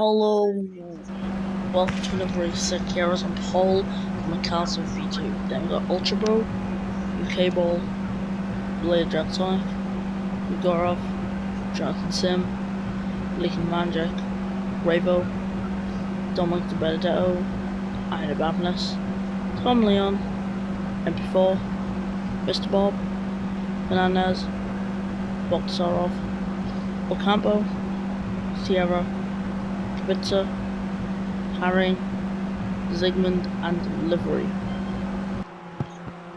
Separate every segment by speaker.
Speaker 1: Hello, welcome to another race. Kara's on pole, McAllister V2. Then we got Ultra Bro, UK Ball, Blade Dractonic, Ugorov, Jonathan Sim, Leaking Manjack, Ravo, Dominic de Benedetto, Iron Badness, Tom Leon, MP4, Mr. Bob, Fernandez, Bogdasarov, Ocampo, Sierra, Kibitzer, Haring, Zygmunt, and Livery.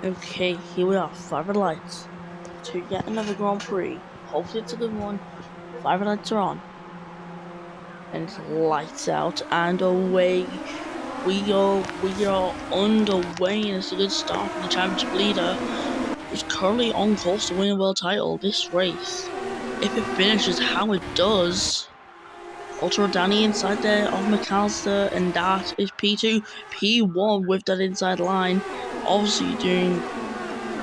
Speaker 1: Okay, here we are, 5 red lights to yet another Grand Prix. Hopefully it's a good one. 5 red lights are on. And it's lights out and away we go. We are underway, and it's a good start for the championship leader, who's currently on course to win a world title this race. If it finishes how it does, Ultra Danny inside there of McAllister, and that is P2. P1 with that inside line, obviously doing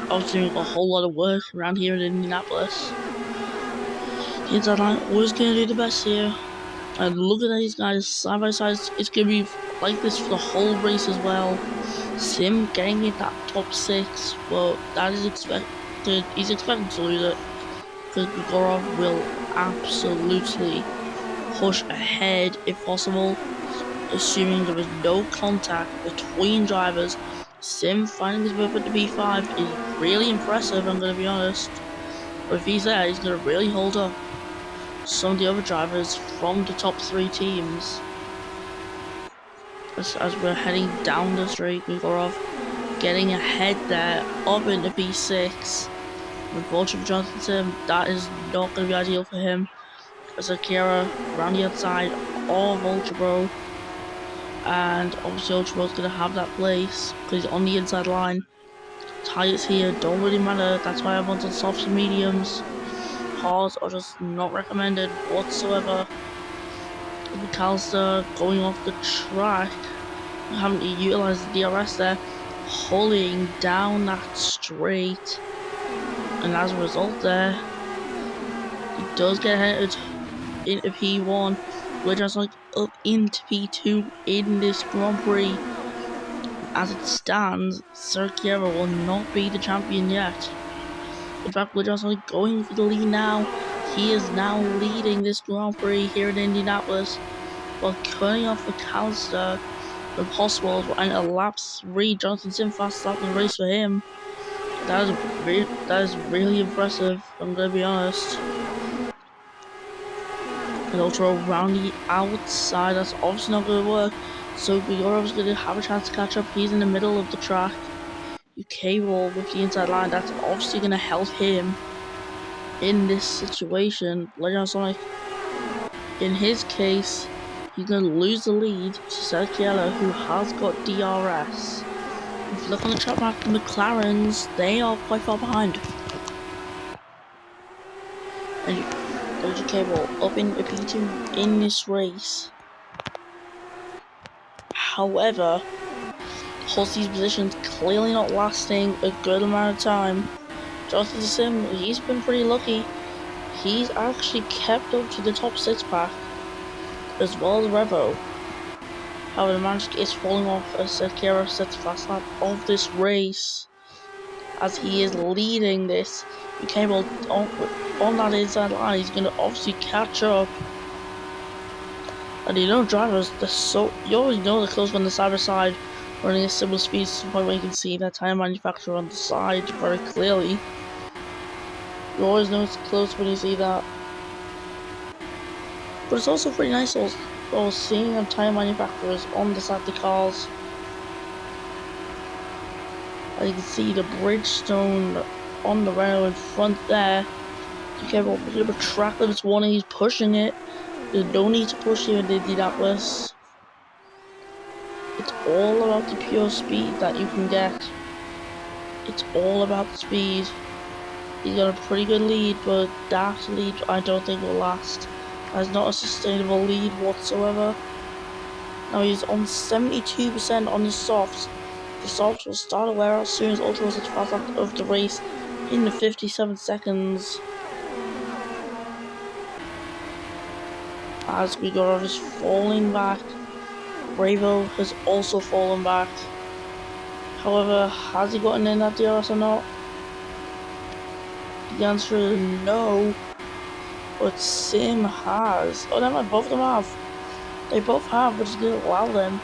Speaker 1: a whole lot of work around here in Indianapolis. The inside line always going to do the best here. And look at these guys side by side. It's going to be like this for the whole race as well. Sim getting in that top 6, but that is expected. He's expected to lose it because Ugorov will absolutely push ahead if possible, assuming there is no contact between drivers. Sim finding his way up at the P5 is really impressive, I'm going to be honest. But if he's there, he's going to really hold up some of the other drivers from the top 3 teams. As we're heading down the straight, Ugorov getting ahead there, up into P6. Unfortunately for Jonathan Sim, that is not going to be ideal for him. As Akira around the outside of Ultra Bro. And obviously Ultra Bro's going to have that place because he's on the inside line. Tires here don't really matter, that's why I wanted softs and mediums. Hards are just not recommended whatsoever. McAllister going off the track, having to utilize the DRS there, pulling down that straight, and as a result there, he does get headed into P1, which is like up into P2 in this Grand Prix. As it stands, Serkiera will not be the champion yet. In fact, we're just like going for the lead now. He is now leading this Grand Prix here in Indianapolis, while cutting off McAllister when possible, and a lap 3. Jonathan Sim fast lap in the race for him. That is really impressive, I'm gonna be honest. And Ultra around the outside, that's obviously not gonna work. So Vigorov's gonna have a chance to catch up. He's in the middle of the track. UK Ball with the inside line, that's obviously gonna help him in this situation. Legend Sonic, in his case, he's going to lose the lead to Serkiela, who has got DRS. If you look on the track map, the McLarens, they are quite far behind. And UK Ball up in the P2 in this race. However, holds these positions clearly not lasting a good amount of time. Jonathan Sim, he's been pretty lucky. He's actually kept up to the top 6 pack, as well as Revo. However, the Magic is falling off as Serkiera sets the fast lap of this race, as he is leading this. UK Ball on that inside line, he's going to obviously catch up. And you know, drivers, you always know they're close when they're side by side, running at similar speeds to the point where you can see that tire manufacturer on the side very clearly. You always know it's close when you see that. But it's also pretty nice also seeing them tire manufacturers on the side of the cars. As you can see the Bridgestone on the rail in front there. Okay, well, a bit of a track limits warning, he's pushing it. There's no need to push here in Indianapolis. It's all about the pure speed that you can get. It's all about the speed. He's got a pretty good lead, but that lead I don't think will last. That's not a sustainable lead whatsoever. Now he's on 72% on his softs. The softs will start to wear out as soon as Ultra was at the fast lap of the race in the 57 seconds. as Grigorov is falling back. Bravo has also fallen back. However, has he gotten in that DRS or not? The answer is no. But Sim has. Oh, never mind, both of them have. They both have, but it's going to allow them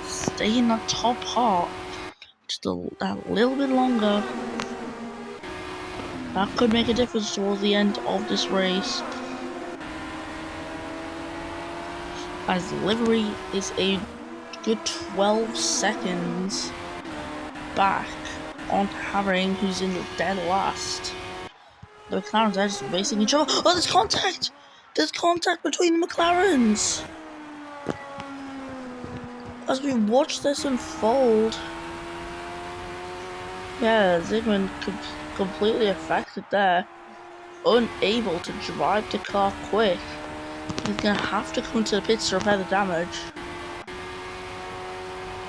Speaker 1: to stay in that top part just that little bit longer. That could make a difference towards the end of this race. As livery is a good 12 seconds back on Herring, who's in the dead last. The McLarens are just racing each other. Oh, there's contact! There's contact between the McLarens! As we watch this unfold, yeah, Zygmunt completely affected there. Unable to drive the car quick. He's gonna have to come to the pits to repair the damage.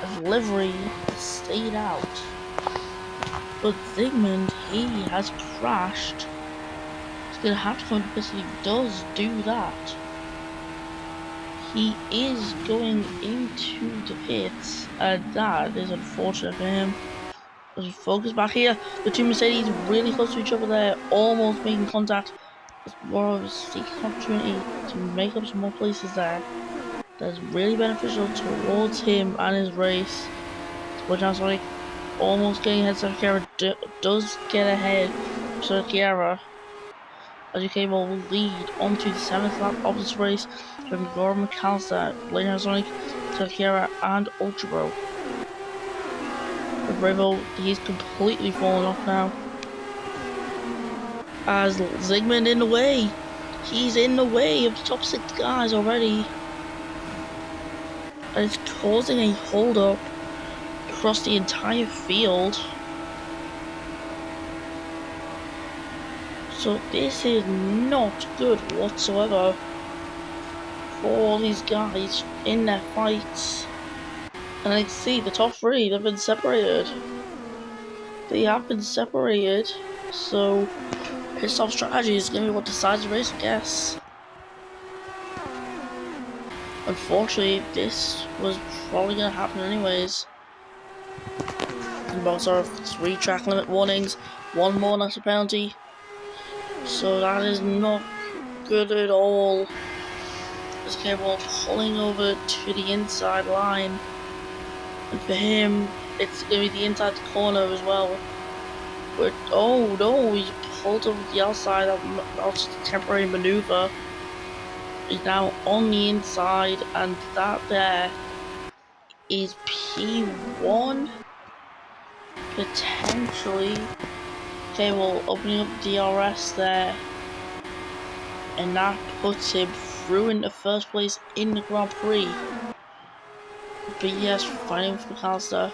Speaker 1: As livery stayed out. But Zygmunt, he has crashed. He's gonna have to come to the pits, and he does do that. He is going into the pits, and that is unfortunate for him. As we focus back here, the two Mercedes really close to each other there, almost making contact. As Morov seeks an opportunity to make up some more places there. That's really beneficial towards him and his race. Which I'm sorry, almost getting ahead. Sergio does get ahead. Sergio, as U.K. will lead onto the 7th lap of this race from Gordon McAllister, Blaine Sonic, Sergio, and Ultra. But Bravo, he's completely fallen off now. As Zygmunt in the way. He's in the way of the top 6 guys already. And it's causing a hold up across the entire field. So this is not good whatsoever for all these guys in their fights. And I see the top 3, they've been separated. They have been separated. So his top strategy is going to be what decides the race, I guess. Unfortunately, this was probably going to happen anyways. And both are 3 track limit warnings, 1 more national penalty. So that is not good at all. This cable pulling over to the inside line. And for him, it's going to be the inside corner as well. But, oh no, he's pulled over the outside. That's just a temporary maneuver. He's now on the inside, and that there is P1 potentially. Okay, well, opening up DRS there, and that puts him through into first place in the Grand Prix. But yes, fighting with McAllister,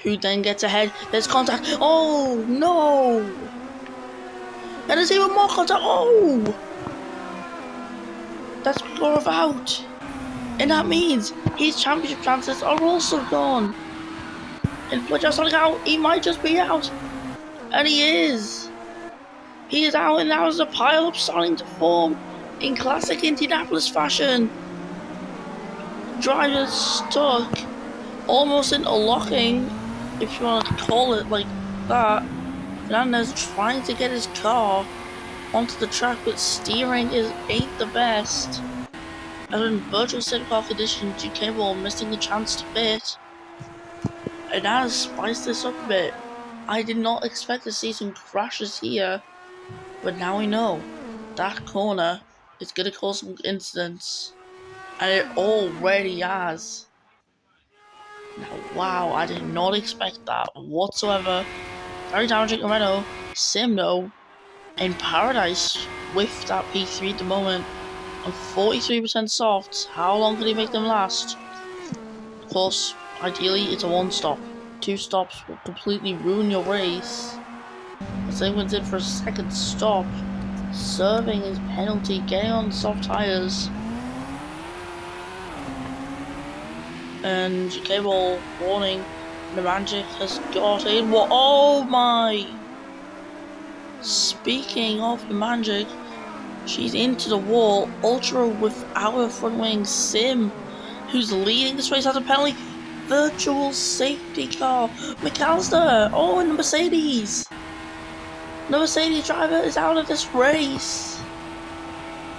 Speaker 1: who then gets ahead. There's contact. Oh no! And there's even more contact. Oh! That's Grigorov out. And that means his championship chances are also gone. And just like out, he might just be out. And he is. He is out, and now there's a pile-up starting to form in classic Indianapolis fashion. Drivers stuck almost interlocking, if you want to call it like that. Fernandez trying to get his car onto the track, but steering ain't the best. And in virtual safety car conditions, U.K. will missing the chance to pit. And that has spiced this up a bit. I did not expect to see some crashes here, but now we know that corner is going to cause some incidents, and it already has. Now, wow, I did not expect that whatsoever. Very damaging to Renault, Simno, and Paradise with that P3 at the moment. On 43% softs, how long can he make them last? Of course, ideally it's a 1 stop. 2 stops will completely ruin your race. Zygmunt's in for a 2nd stop, serving his penalty, getting on soft tyres. And cable warning, the Magic has got in. What? Oh my! Speaking of the Magic, She's into the wall. Ultra without her front wing. Sim, who's leading this race, has a penalty. Virtual safety car. McAllister. Oh, and the Mercedes. The Mercedes driver is out of this race.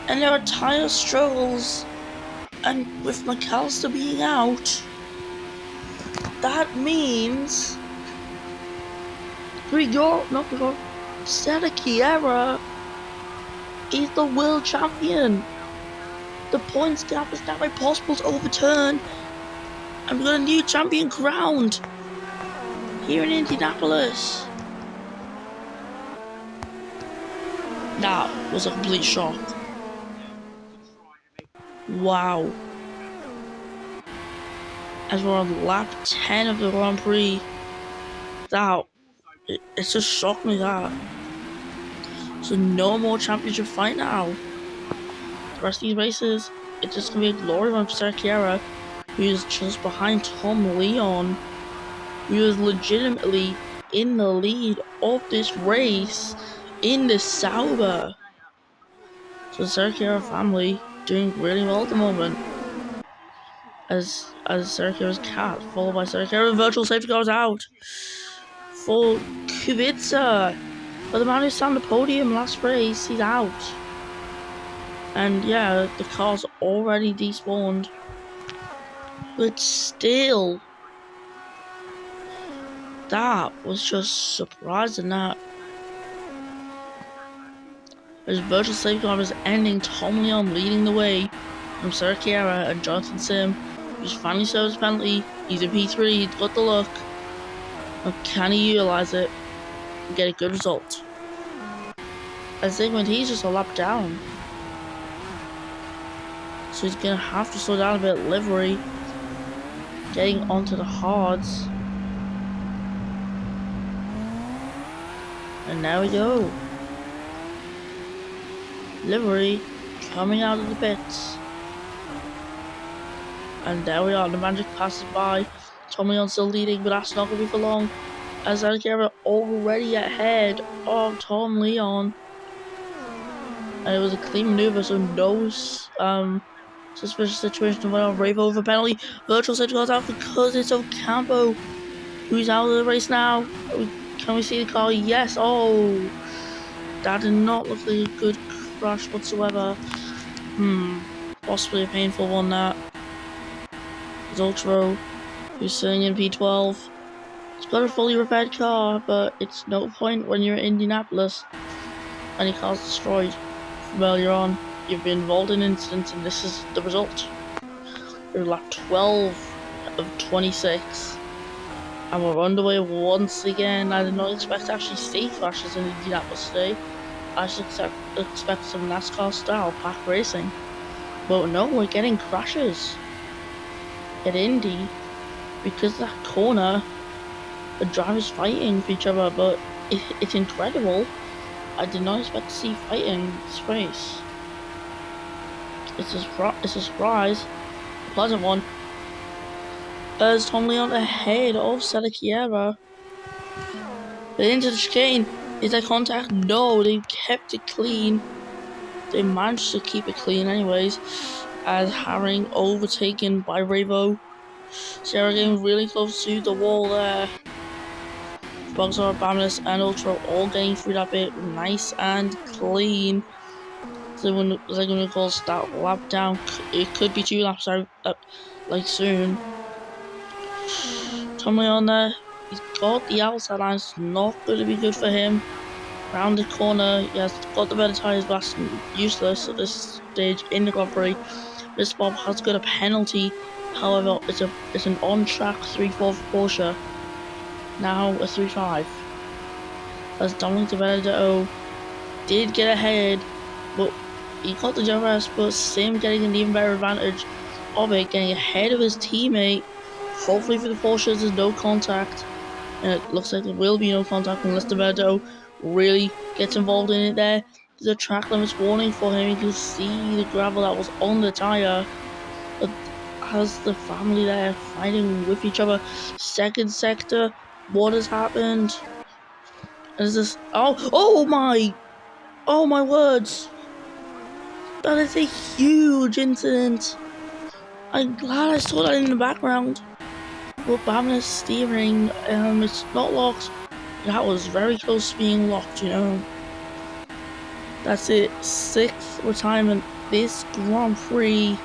Speaker 1: And there are tire struggles. And with McAllister being out, that means A.G.E is the world champion. The points gap is now impossible to overturn. And we've got a new champion crowned here in Indianapolis. That was a complete shock. Wow. As we're on lap 10 of the Grand Prix, it's just shocked me that. So no more championship fight now. The rest of these races, it's just gonna be a glory run for A.G.E, who is just behind Tom Leon, who is legitimately in the lead of this race in the Sauber. So the A.G.E family doing really well at the moment. As A.G.E's cat, followed by A.G.E, virtual safety goes out for Kubica. But the man who sat on the podium last race, he's out. And yeah, the car's already despawned. But still, that was just surprising that. As virtual safety car is ending, Tom Leon leading the way from A.G.E and Jonathan Sim, who's finally served his penalty. He's in P3, he's got the luck. And can he utilise it and get a good result? As Zygmunt, he's just a lap down. So he's gonna have to slow down a bit. Livery getting onto the hards. And now we go. Livery coming out of the pits. And there we are, the magic passes by. Tom Leon still leading, but that's not going to be for long. As A.G.E already ahead of Tom Leon. And it was a clean maneuver, so no suspicious situation went on. Rave over penalty. Virtual safety goes out because it's Ocampo who's out of the race now. Can we see the car? Yes. Oh, that did not look like a good crash whatsoever. Possibly a painful one, that. It's Ultra, who's sitting in P12. He's got a fully repaired car, but it's no point when you're in Indianapolis and your car's destroyed from earlier on. You've been involved in incidents, and this is the result. We're lap 12 of 26. And we're underway once again. I did not expect to actually see crashes in Indianapolis today. I should expect some NASCAR style pack racing. But no, we're getting crashes at Indy because that corner, the drivers fighting for each other, but it's incredible. I did not expect to see fighting in this race. It's a surprise, a pleasant one. As Tom Leon ahead of A.G.E. But into the chicane. Is there contact? No, they kept it clean. They managed to keep it clean anyways. As Herring overtaken by Ravo. Sarah getting really close to the wall there. Boxer, Bamness, and Ultra all getting through that bit nice and clean. So when Zygmunt calls that lap down, it could be 2 laps out, like soon. Tom Leon there, he's got the outside line, it's not going to be good for him. Round the corner, he has got the better tyres, but that's useless at this stage in the Grand Prix. This Bob has got a penalty, however, it's an on-track 3-4 for Porsche. Now a 3-5. As Dominic Benedetto did get ahead, but he got the DRS, but Sim getting an even better advantage of it, getting ahead of his teammate. Hopefully for the Porsches there's no contact, and it looks like there will be no contact unless Benedetto really gets involved in it there. There's a track limits warning for him. You can see the gravel that was on the tyre. Has the family there fighting with each other. Second sector, what has happened? Is this? Oh my words! That is a huge incident. I'm glad I saw that in the background. But Bamna's steering, it's not locked. That was very close to being locked, you know. That's it. 6th retirement this Grand Prix.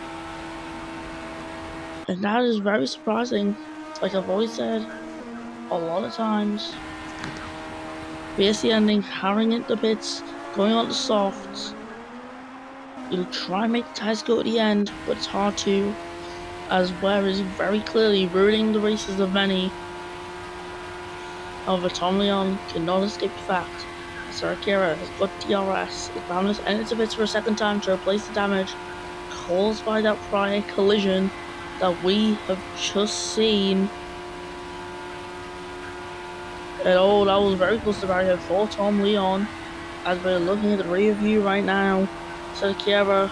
Speaker 1: And that is very surprising. Like I've always said, a lot of times. Here's the ending, hammering into the pits, going on the softs. You'll try and make the tires go to the end, but it's hard to, as Ware is very clearly ruining the races of many. However, Tom Leon cannot escape the fact that Sarkera has got DRS. If Bamless enters the pits for a second time to replace the damage caused by that prior collision that we have just seen. And oh, that was very close to barrier for Tom Leon. As we're looking at the rear view right now, Sarkera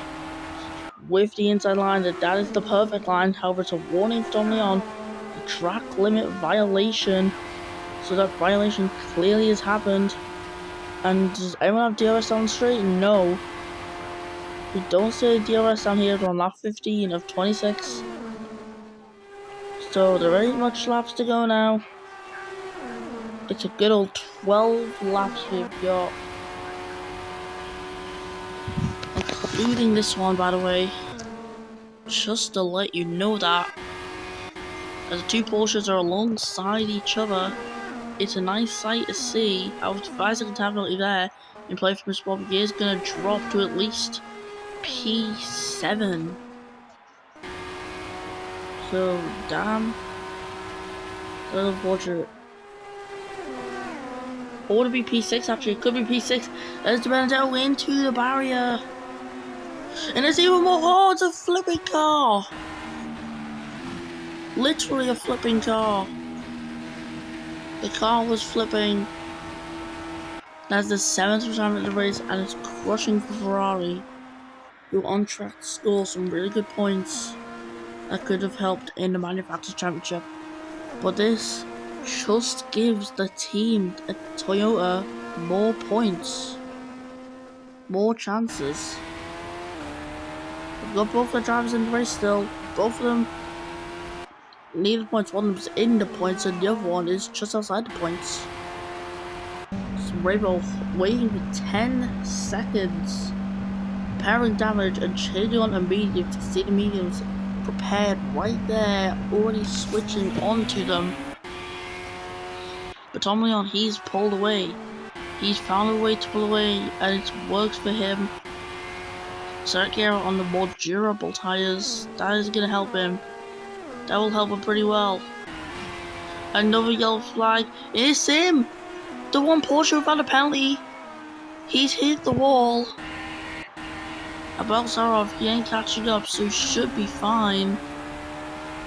Speaker 1: with the inside line, that is the perfect line. However, it's a warning for Tom Leon, a track limit violation. So that violation clearly has happened. And does anyone have DRS down straight? No. We don't see DRS down here on lap 15 of 26. So there ain't much laps to go now. It's a good old 12 laps we've got. Including this one, by the way. Just to let you know that. As the two Porsches are alongside each other, it's a nice sight to see. How 5 second time penalty there in play from Sport is going to drop to at least P7. So, damn. That's unfortunate. Or would it be P6 actually? It could be P6. There's the Benedetto into the barrier. And it's even more. Oh, it's a flipping car. Literally a flipping car. The car was flipping. That's the 7th retirement of the race, and it's crushing for Ferrari, who on track to score some really good points that could have helped in the Manufacturers' Championship. But this just gives the team at Toyota more points, more chances. We've got both the drivers in the race still. Both of them need the points. One of them's in the points, and the other one is just outside the points. So Rainbow waiting for 10 seconds. Repairing damage and changing on a medium to see the mediums prepared right there, already switching onto them. But Tom Leon, he's pulled away. He's found a way to pull away, and it works for him. Sarkera on the more durable tires, that is going to help him. That will help him pretty well. Another yellow flag. It's him! The one Porsche without a penalty. He's hit the wall. About Sarov, he ain't catching up, so he should be fine.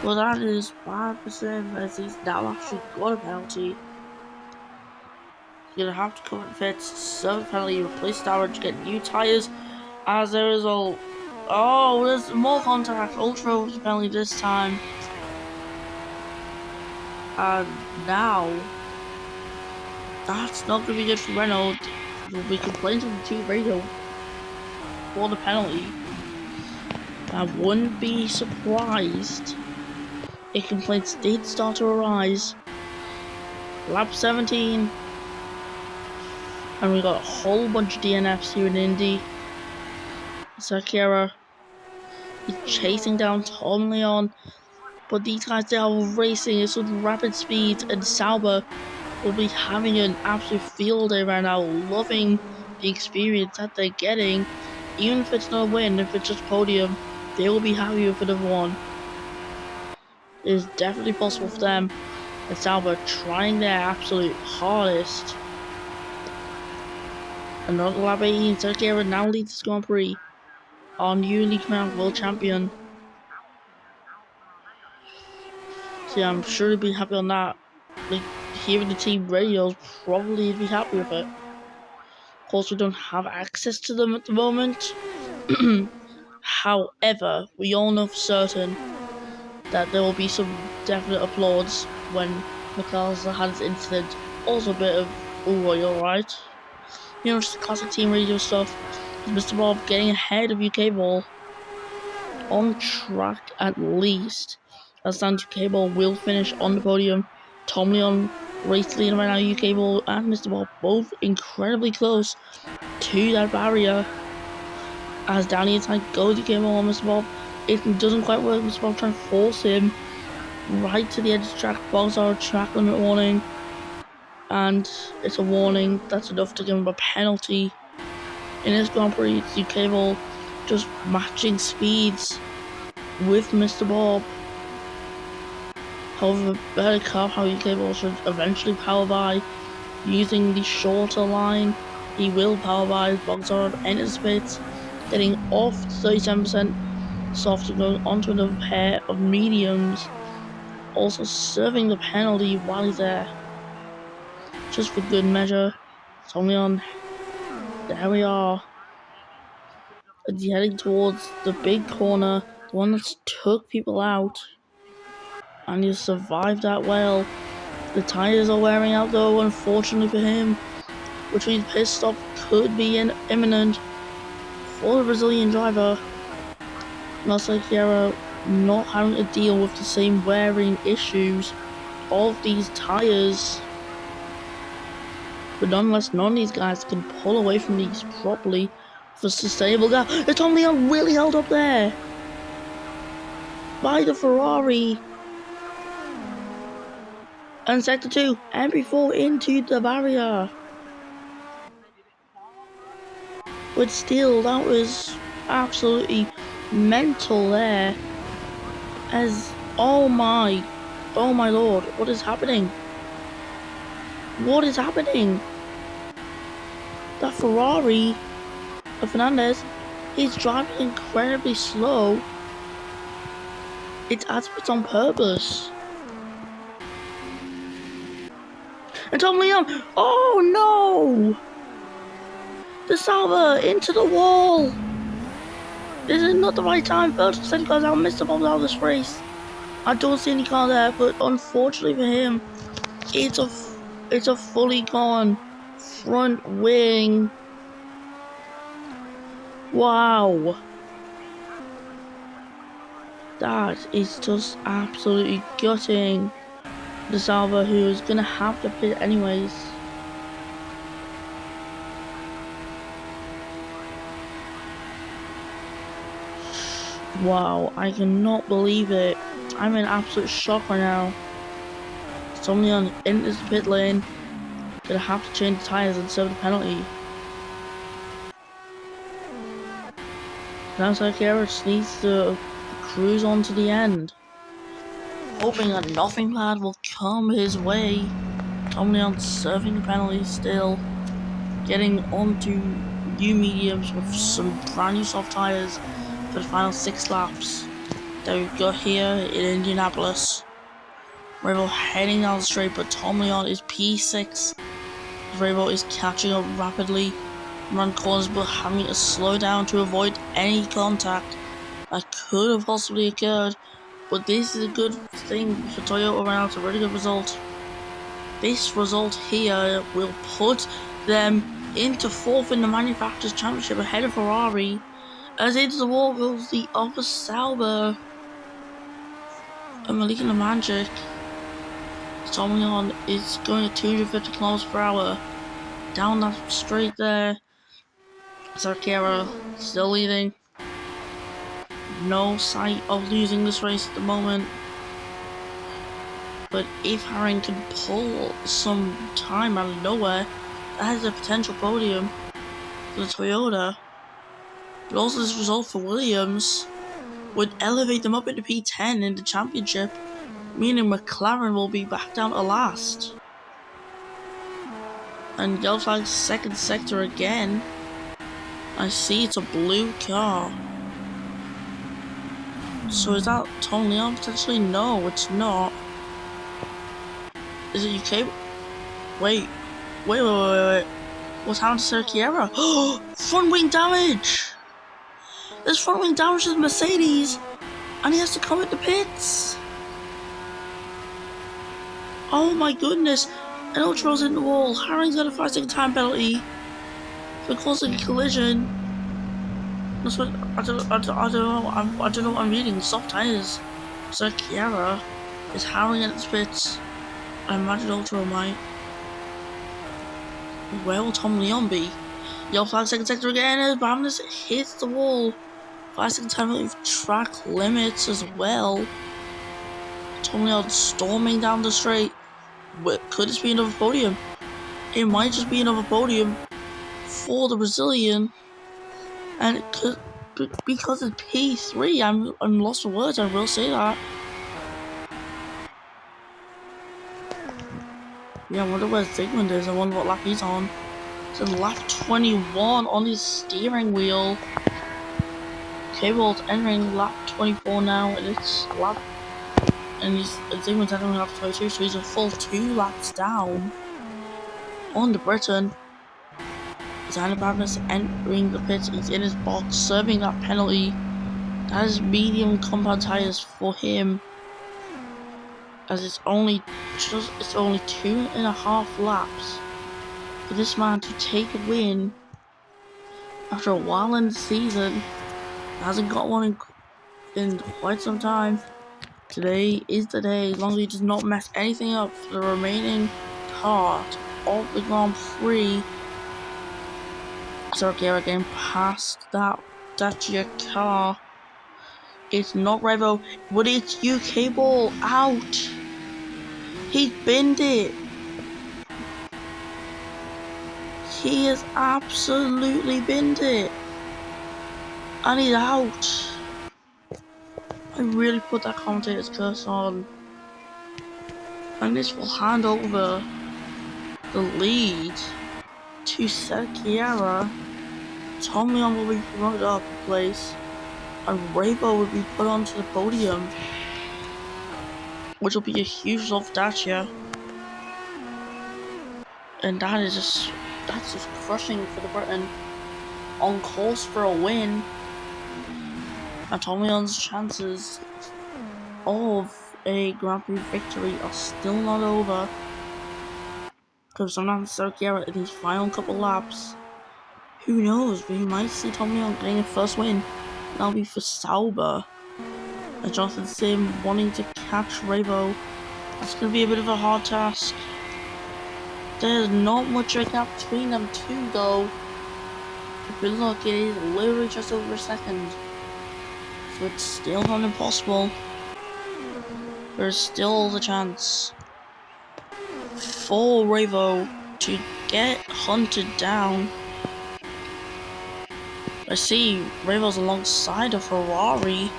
Speaker 1: But that is bad for him, as he's now actually got a penalty. You're gonna have to come and fit, serve a penalty, replace damage, get new tires. As a result, oh, there's more contact. Ultra was penalty this time. And now, that's not gonna be good for Renault. We'll be complaining to the team radio for the penalty. I wouldn't be surprised if complaints did start to arise. Lap 17, and we got a whole bunch of DNFs here in Indy. Sarkera is chasing down Tom Leon, but these guys, they are racing at such rapid speeds, and Sauber will be having an absolute field day right now, loving the experience that they're getting. Even if it's not a win, if it's just a podium, they will be happy with another one. It is definitely possible for them, and Sauber trying their absolute hardest. Another lap 18, Sarkera now leads this Grand Prix, our newly crowned world champion. So yeah, I'm sure he'd be happy on that. Like, hearing the team radios, probably he'd be happy with it. Of course, we don't have access to them at the moment. However, we all know for certain that there will be some definite applause when McCall's had his incident. Also a bit of, oh, are you alright? You know, just classic team radio stuff. Mr. Bob getting ahead of UK Ball. On track at least. As UK Ball will finish on the podium. Tom Leon race leader right now. UK Ball and Mr. Bob both incredibly close to that barrier. As down the inside goes UK Ball on Mr. Bob. It doesn't quite work. Mr. Bob trying to force him right to the edge of the track. Bogs are a track limit warning. And it's a warning. That's enough to give him a penalty. In this Grand Prix, it's UK Ball just matching speeds with Mr. Bob. However, better car how UK Ball should eventually power by using the shorter line. He will power by as Bogsard enters pits, getting off 37% soft and going onto another pair of mediums. Also serving the penalty while he's there. Just for good measure. It's only on. There we are. It's heading towards the big corner, the one that's took people out. And he survived that well. The tyres are wearing out though, unfortunately for him, which means pit stop could be imminent for the Brazilian driver. Nelson Chiara not having to deal with the same wearing issues of these tyres. But nonetheless, none of these guys can pull away from these properly for sustainable gap. It's Tom Leon really held up there by the Ferrari. And sector 2, and before into the barrier. But still, that was absolutely mental there. As, oh my lord, what is happening? What is happening? That Ferrari of Fernandez is driving incredibly slow. It's as if it's on purpose. And Tom Leon, oh no! The Salva into the wall. This is not the right time. First percent cars out. Mr. Bob's out of this race. I don't see any car there, but unfortunately for him, it's a fully gone front wing. Wow. That is just absolutely gutting. The Salva, who is gonna have to pit anyways. Wow, I cannot believe it. I'm in absolute shock right now. Somebody on into the pit lane. Gonna have to change the tyres and serve the penalty. Now Chiara just needs to cruise on to the end. Hoping that nothing bad will come his way. Tom Leon serving the penalty still. Getting onto new mediums with some brand new soft tyres for the final 6 laps that we've got here in Indianapolis. Rabo heading down the straight, but Tom Leon is P6. Rabo is catching up rapidly around corners, but having to slow down to avoid any contact that could have possibly occurred. But this is a good thing for Toyota right now. It's a really good result. This result here will put them into 4th in the Manufacturers' Championship ahead of Ferrari. As into the wall goes the Alfa Sauber and Malik and the Magic. Tom Leon is going at 250 km per hour down that straight there. Chiara still leading. No sight of losing this race at the moment. But if Herring can pull some time out of nowhere, that has a potential podium for the Toyota. But also this result for Williams would elevate them up into P10 in the championship, meaning McLaren will be back down to last. And yellow flag second sector again. I see it's a blue car. So is that Tom Leon potentially? No, it's not. Is it UK? Wait. What's happened to Chiara? Front wing damage! There's front wing damage to the Mercedes, and he has to come at the pits. Oh my goodness! And Ultra's in the wall. Harring's got a 5-second time penalty for causing a collision. That's what I don't know. I don't know what I'm reading. Soft tires. So Kiara is howling at its pits. I imagine Ultra might. Where will Tom Leon be? Yo, 5 second sector again as Bamness hits the wall. 5 second time with track limits as well. Tom Leon storming down the straight. Could this be another podium? It might just be another podium for the Brazilian. And it could, because it's P3, I'm lost for words, I will say that. Yeah, I wonder where Zygmunt is. I wonder what lap he's on. It's in lap 21 on his steering wheel. Cable's entering lap 24 now, and it's lap. And Zygmunt's entering lap 22, so he's a full 2 laps down. On to Britain. Zander Babness entering the pits. He's in his box, serving that penalty. That is medium compound tires for him. As it's only 2.5 laps for this man to take a win after a while in the season. Hasn't got one in quite some time. Today is the day, as long as he does not mess anything up for the remaining part of the Grand Prix. Sergio again past that Dacia car. It's not Revo, but it's UK ball out. He binned it. He has absolutely binned it. And he's out. I really put that commentator's curse on. And this will hand over the lead to Sergio. Tom Leon will be promoted up a place. And Rabo will be put onto the podium. Which will be a huge result for Dacia. And that's just crushing for the Britain. On course for a win. And Tom Leon's chances of a Grand Prix victory are still not over. Because sometimes Sergio in his final couple laps, who knows, we might see Tom Leon getting a first win. That'll be for Sauber. And Jonathan Sim wanting to catch Rabo. That's going to be a bit of a hard task. There's not much of a gap between them two though. If we look, it is literally just over a second. So it's still not impossible. There's still the chance for Ravo to get hunted down. I see Ravo's alongside a Ferrari.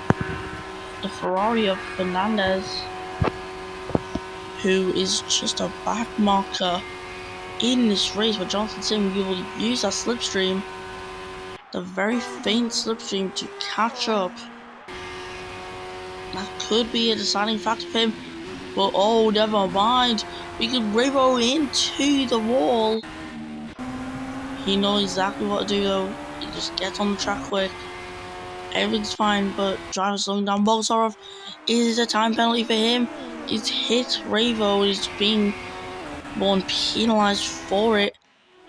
Speaker 1: The Ferrari of Fernandez, who is just a back marker in this race, where Johnson Sim will use that slipstream, the very faint slipstream, to catch up. That could be a deciding factor for him, but oh, never mind. We can Ravo into the wall. He knows exactly what to do though. He just gets on the track quick. Everything's fine, but driver slowing down. Bogusarov is a time penalty for him. He's hit Ravo. He's being one penalised for it.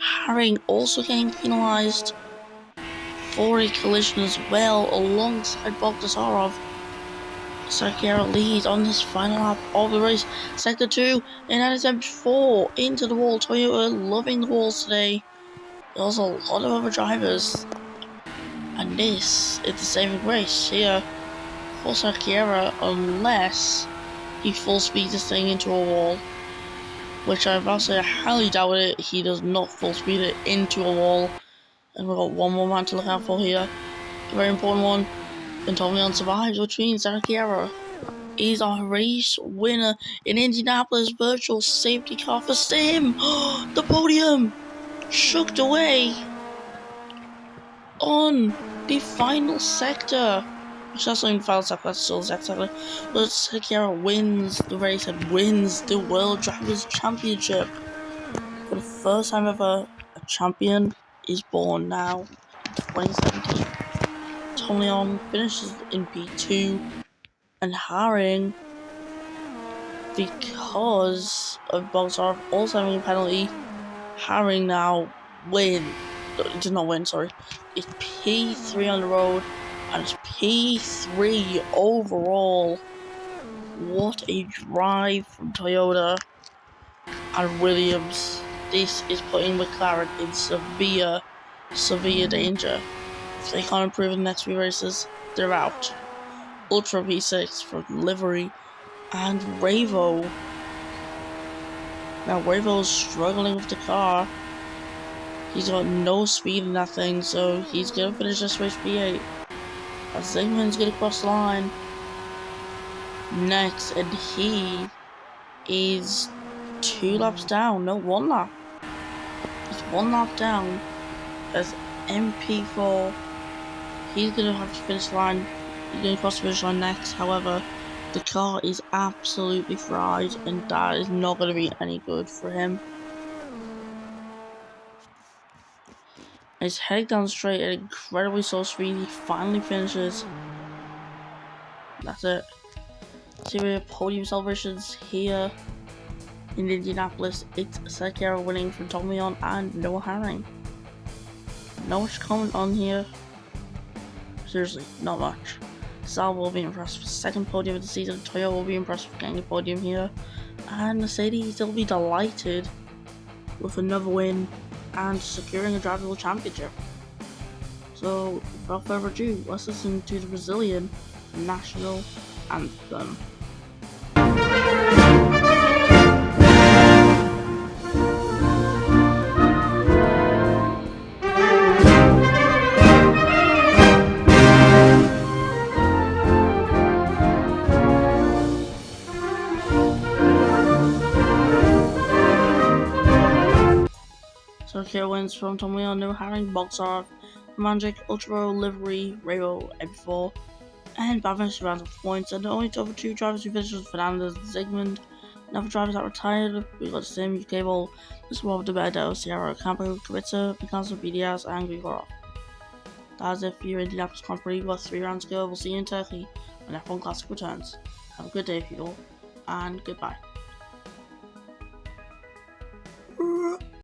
Speaker 1: Haring also getting penalised for a collision as well, alongside Bogusarov. Sergio leads on this final lap of the race. Sector 2 in attempt 4 into the wall. Toyota loving the walls today. There's a lot of other drivers. And this is the saving grace here for Sergio, unless he full speeds this thing into a wall. Which I've also highly doubt it. He does not full speed it into a wall. And we've got one more man to look out for here. A very important one. And Tom Leon survives, which means Sergio is our race winner in Indianapolis. Virtual safety car for Sim. The podium shooked away on the final sector. Which that's not even final sector, that's still the sector. But Sergio wins the race and wins the World Drivers' Championship. For the first time ever, a champion is born now in 2017. Tom Leon finishes in P2, and Haring, because of Bogusarov also having a penalty, Haring now wins it did not win, sorry. It's P3 on the road, and it's P3 overall. What a drive from Toyota and Williams. This is putting McLaren in severe danger. If they can't improve in the next few races, they're out. Ultra P6 from livery and Ravo. Now Ravo's struggling with the car. He's got no speed in that thing, so he's gonna finish this race P8. As Zygmunt's gonna cross the line next, and he is 2 laps down. No, 1 lap. He's 1 lap down as MP4. He's gonna have to finish the line. He's gonna cross the finish line next. However, the car is absolutely fried, and that is not gonna be any good for him. He's heading down straight at incredibly slow speed. He finally finishes. That's it. See, we have podium celebrations here in Indianapolis. It's Sekiro winning from Tomion and Noah Herring. Not much comment on here. Seriously, not much. Sal will be impressed with second podium of the season. Toyota will be impressed with getting a podium here. And Mercedes will be delighted with another win and securing a drivable championship. So, without further ado, let's listen to the Brazilian national anthem. So here wins from Tomoyo, Noah Herring, Boxar, Magic, Ultra Livery, Rainbow, MP4, and Bavarian rounds of points. And the only other 2 drivers who finished was Fernandez and Zygmunt. Another drivers that retired, we got the same Cable, Mr. Robert DeBedo, Sierra Campo, Kubica, Picasso, BDS, and Grigorov. That's it for your Indianapolis Grand Prix. We've got 3 rounds to go. We'll see you in Turkey when F1 Classic returns. Have a good day, people, and goodbye.